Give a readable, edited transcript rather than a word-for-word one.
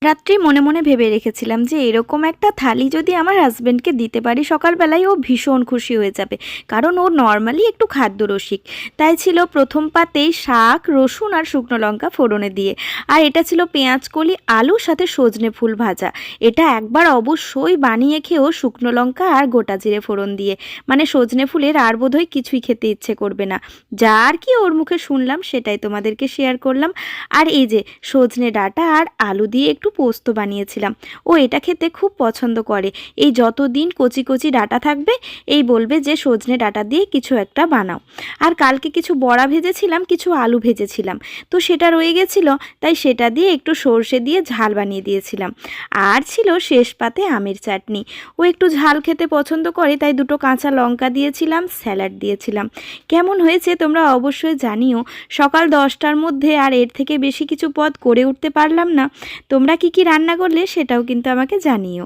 রাত্রি মনে মনে ভেবে রেখেছিলাম যে এরকম একটা থালি যদি আমার হাজব্যান্ডকে দিতে পারি সকালবেলায়, ও ভীষণ খুশি হয়ে যাবে, কারণ ও নর্মালি একটু খাদ্যরসিক। তাই ছিল প্রথম পাতেই শাক, রসুন আর শুকনো লঙ্কা ফোড়নে দিয়ে, আর এটা ছিল পেঁয়াজ কলি, আলু সাথে সজনে ফুল ভাজা। এটা একবার অবশ্যই বানিয়ে খেও শুকনো লঙ্কা আর গোটা জিরে ফোড়ন দিয়ে, মানে সজনে ফুলের আর বোধহয় কিছুই খেতে ইচ্ছে করবে না। যা আর কি ওর মুখে শুনলাম সেটাই তোমাদেরকে শেয়ার করলাম। আর এই যে সজনে ডাঁটা আর আলু দিয়ে একটু পোস্ত বানিয়েছিলাম। ও এটা খেতে খুব পছন্দ করে। এই যতদিন কচি কচি ডাঁটা থাকবে এই বলবে যে সজনে ডাঁটা দিয়ে কিছু একটা বানাও। আর কালকে কিছু বড়া ভেজেছিলাম, কিছু আলু ভেজেছিলাম, তো সেটা রয়ে গেছিলো, তাই সেটা দিয়ে একটু সর্ষে দিয়ে ঝাল বানিয়ে দিয়েছিলাম। আর ছিল শেষ পাতে আমের চাটনি। ও একটু ঝাল খেতে পছন্দ করে, তাই দুটো কাঁচা লঙ্কা দিয়েছিলাম, স্যালাড দিয়েছিলাম। কেমন হয়েছে তোমরা অবশ্যই জানিও। সকাল 10টার মধ্যে আর এর থেকে বেশি কিছু পদ করে উঠতে পারলাম না। তোমরা কি কি রান্না করলে সেটাও কিন্তু আমাকে জানিও।